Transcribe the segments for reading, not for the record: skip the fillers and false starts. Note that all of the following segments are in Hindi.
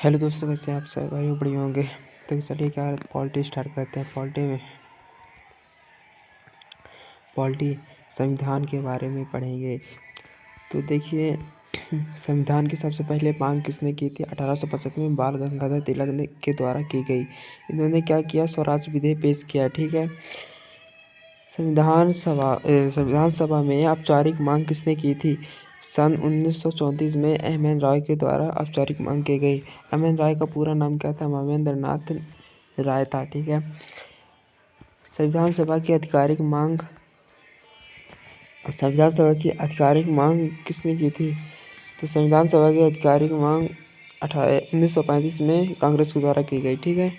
हेलो दोस्तों, कैसे हैं आप सब? भाई बढ़िया होंगे। तो चलिए क्या पॉलिटी स्टार्ट करते हैं। पॉलिटी संविधान के बारे में पढ़ेंगे। तो देखिए, संविधान की सबसे पहले मांग किसने की थी? 1875 में बाल गंगाधर तिलक के द्वारा की गई। इन्होंने क्या किया? स्वराज विधेयक पेश किया। ठीक है। संविधान सभा में औपचारिक मांग किसने की थी? सन 1934 में एम.एन. रॉय के द्वारा औपचारिक मांग की गई। एम.एन. रॉय का पूरा नाम क्या था? महेंद्र नाथ राय था। ठीक है। संविधान सभा की आधिकारिक मांग किसने की थी? तो संविधान सभा की आधिकारिक मांग 1935 में कांग्रेस के द्वारा की गई। ठीक है।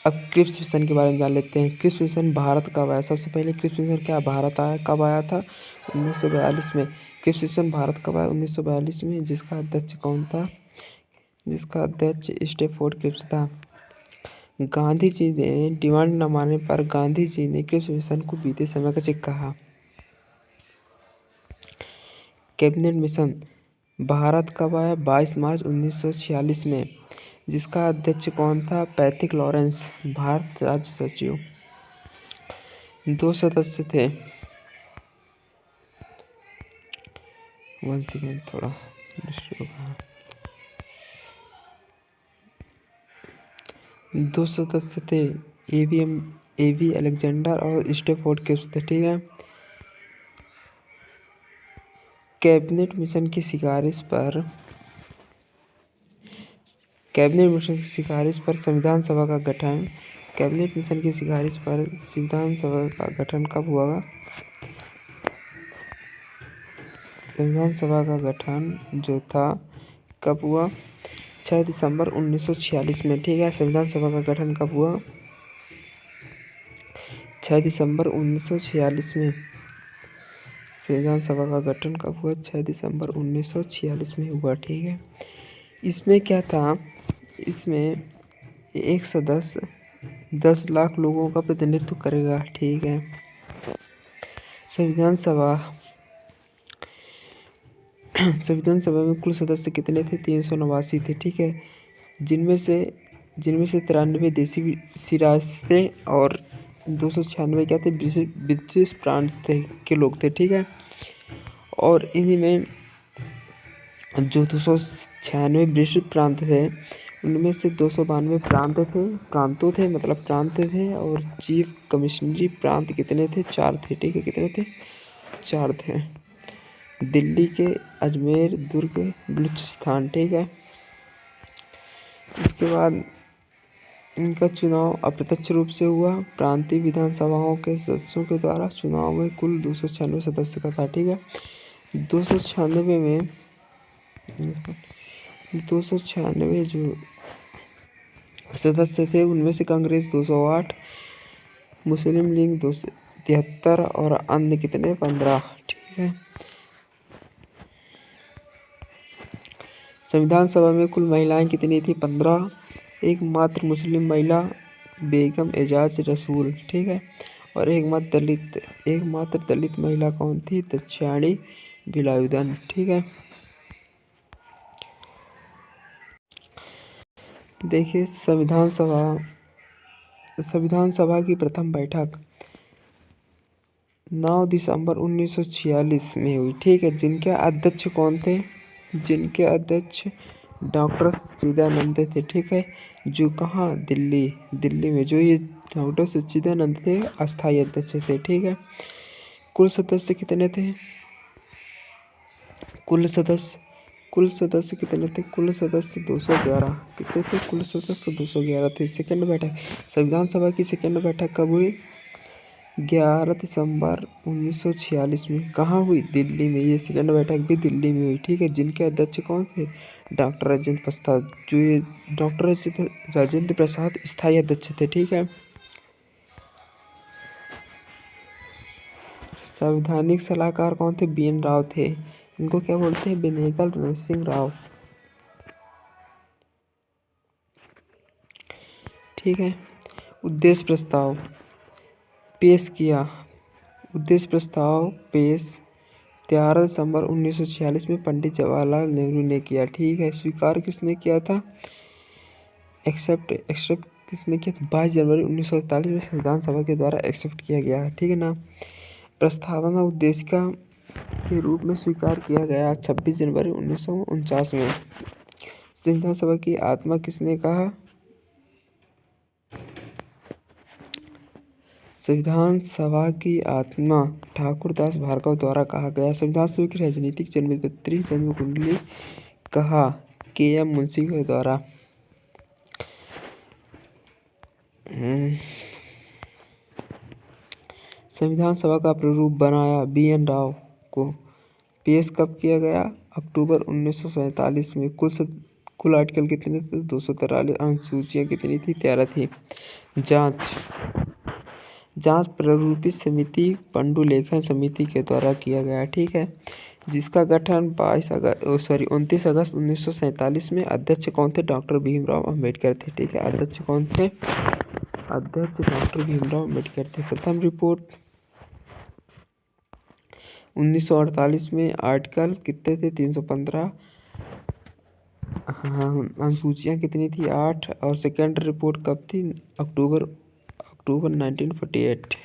अब क्रिप्स मिशन के बारे में जान लेते हैं। क्रिप्स मिशन भारत कब आया? सबसे पहले क्रिप्स मिशन क्या भारत आया? कब आया था? 1942 में। क्रिप्स मिशन भारत कब आया? 1942 में। जिसका अध्यक्ष कौन था? जिसका अध्यक्ष स्टैफोर्ड क्रिप्स था। गांधी जी ने डिमांड न मानने पर गांधी जी ने क्रिप्स मिशन को बीते समय का चेक कहा। कैबिनेट मिशन भारत कब आया? 22 मार्च 1946 में। जिसका अध्यक्ष कौन था? पैथिक लॉरेंस, भारत राज्य सचिव। 2 सदस्य थे। 1 सेकेंड, थोड़ा डिस्टर्ब हो रहा। 2 सदस्य थे। एवी अलेक्जेंडर और स्टैफोर्ड क्रिप्स थे। ठीक है। कैबिनेट मिशन की सिफारिश पर संविधान सभा का गठन। कैबिनेट मिशन की सिफारिश पर संविधान सभा का गठन कब हुआ? संविधान सभा का गठन जो था कब हुआ? 6 दिसंबर 1946 में। ठीक है। संविधान सभा का गठन कब हुआ? 6 दिसंबर 1946 में। संविधान सभा का गठन कब हुआ? 6 दिसंबर 1946 में हुआ। ठीक है। इसमें क्या था? इसमें एक सदस्य 10 लाख लोगों का प्रतिनिधित्व करेगा। ठीक है। संविधान सभा में कुल सदस्य कितने थे? 389 थे। ठीक है। जिनमें से 93 देसी सिरासतें और 296 क्या थे? ब्रिटिश प्रांत के लोग थे। ठीक है। और इन्हीं में जो 296 ब्रिटिश प्रांत थे, उनमें से 292 प्रांतों थे और चीफ कमिश्नरी प्रांत कितने थे? 4 थे। ठीक है। कितने थे? 4 थे। दिल्ली के अजमेर, दुर्ग, बलूचिस्तान। ठीक है। इसके बाद इनका चुनाव अप्रत्यक्ष रूप से हुआ। प्रांतीय विधानसभाओं के सदस्यों के द्वारा चुनाव में कुल 296 सदस्य का था। ठीक है। 296 जो सदस्य थे, उनमें से कांग्रेस 208, मुस्लिम लीग 273 और अन्य कितने? 15। ठीक है। संविधान सभा में कुल महिलाएं कितनी थी? 15। एकमात्र मुस्लिम महिला बेगम एजाज रसूल। ठीक है। और एकमात्र दलित महिला कौन थी? दाक्षायणी वेलायुधन। ठीक है। देखिए, संविधान सभा की प्रथम बैठक 9 दिसंबर 1946 में हुई। ठीक है। जिनके अध्यक्ष कौन थे? जिनके अध्यक्ष डॉक्टर सच्चिदानंद थे। ठीक है। जो कहाँ? दिल्ली में। जो ये डॉक्टर सच्चिदानंद थे, अस्थायी अध्यक्ष थे। ठीक है। कुल सदस्य कितने थे? कुल सदस्य कितने थे? कुल सदस्य 211। कितने थे? कुल सदस्य 211 थे। सेकंड बैठक, संविधान सभा की सेकंड बैठक कब हुई? 11 दिसंबर 1946 में। कहाँ हुई? दिल्ली में। ये सेकंड बैठक भी दिल्ली में हुई। ठीक है। जिनके अध्यक्ष कौन थे? डॉक्टर राजेंद्र प्रसाद। जो ये डॉक्टर राजेंद्र प्रसाद स्थायी अध्यक्ष थे। ठीक है। संवैधानिक सलाहकार कौन थे? बी.एन. राव थे। इनको क्या बोलते हैं? बेनेगल नरसिंह राव। ठीक है। उद्देश्य प्रस्ताव पेश 13 दिसंबर 1946 में पंडित जवाहरलाल नेहरू ने किया। ठीक है। स्वीकार किसने किया था? एक्सेप्ट किसने किया था? 22 जनवरी 1947 में संविधान सभा के द्वारा एक्सेप्ट किया गया है। ठीक है ना। प्रस्तावना उद्देशिका के रूप में स्वीकार किया गया 26 जनवरी 1949 में। संविधान सभा की आत्मा किसने कहा? संविधान सभा की आत्मा ठाकुर दास भार्गव द्वारा कहा गया। संविधान सभा की राजनीतिक जन्मपत्री जन्म कुंडली कहा? के.एम. मुंशी के द्वारा। संविधान सभा का प्रारूप बनाया बी.एन. राव को। पेश कब किया गया? अक्टूबर 1947 में। कुल आर्टिकल कितने थे? 243। अनुसूचियाँ कितनी थी? 13 थी। जांच प्रारूपित समिति पांडुलेखन समिति के द्वारा किया गया। ठीक है। जिसका गठन 29 अगस्त 1947 में। अध्यक्ष कौन थे? डॉक्टर भीमराव अम्बेडकर थे। ठीक है। अध्यक्ष कौन थे? अध्यक्ष डॉक्टर भीमराव अम्बेडकर थे। प्रथम रिपोर्ट 1948 में। आर्टिकल कितने थे? 315। हाँ, अनुसूचियाँ कितनी थी? 8। और सेकेंड रिपोर्ट कब थी? अक्टूबर 1948।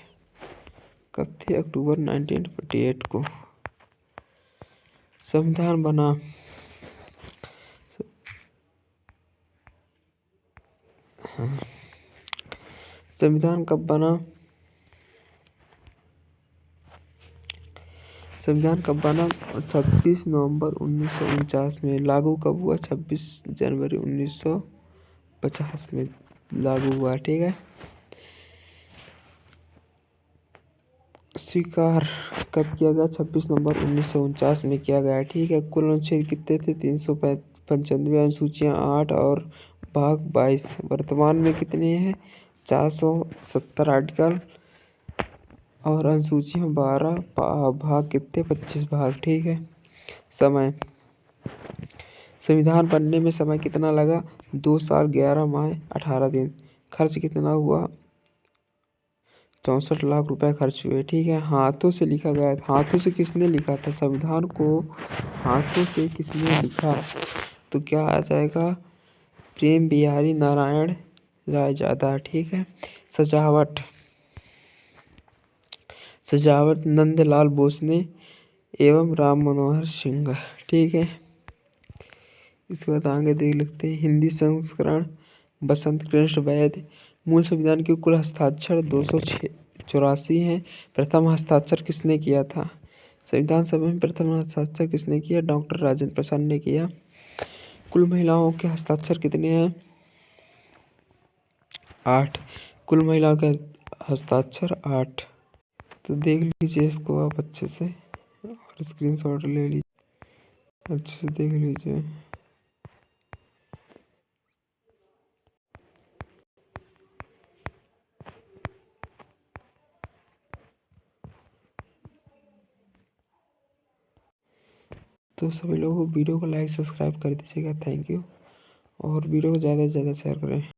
कब थी? अक्टूबर 1948 को संविधान बना। संविधान कब बना? संविधान कब बना? 26 नवंबर 1949 में। लागू कब हुआ? 26 जनवरी 1950 में लागू हुआ। ठीक है। स्वीकार कब किया गया? 26 नवंबर 1949 में किया गया। ठीक है। कुल अनुच्छेद कितने थे? 395। अनुसूचियाँ 8 और भाग 22। वर्तमान में कितनी है? 470 आर्टिकल और अनुसूचियाँ 12। भाग कितने? 25 भाग। ठीक है। समय संविधान बनने में समय कितना लगा? 2 साल 11 माह 18 दिन। खर्च कितना हुआ? 64 लाख रुपए खर्च हुए। ठीक है। हाथों से लिखा गया। हाथों से किसने लिखा था? संविधान को हाथों से किसने लिखा? तो क्या आ जाएगा? प्रेम बिहारी नारायण रायजादा। ठीक है। सजावट नंदलाल बोसने एवं राम मनोहर सिंह। ठीक है। इसके बाद आगे देख लेते हैं। हिंदी संस्करण बसंत कृष्ण वैद्य। मूल संविधान के कुल हस्ताक्षर 284 हैं। प्रथम हस्ताक्षर किसने किया था? संविधान सभा में प्रथम हस्ताक्षर किसने किया? डॉक्टर राजेंद्र प्रसाद ने किया। कुल महिलाओं के हस्ताक्षर कितने हैं? 8। कुल महिलाओं के हस्ताक्षर 8। तो देख लीजिए इसको आप अच्छे से और स्क्रीनशॉट ले लीजिए, अच्छे से देख लीजिए। तो सभी लोगों वीडियो को लाइक सब्सक्राइब कर दीजिएगा। Thank you. और वीडियो को ज़्यादा से ज़्यादा शेयर करें।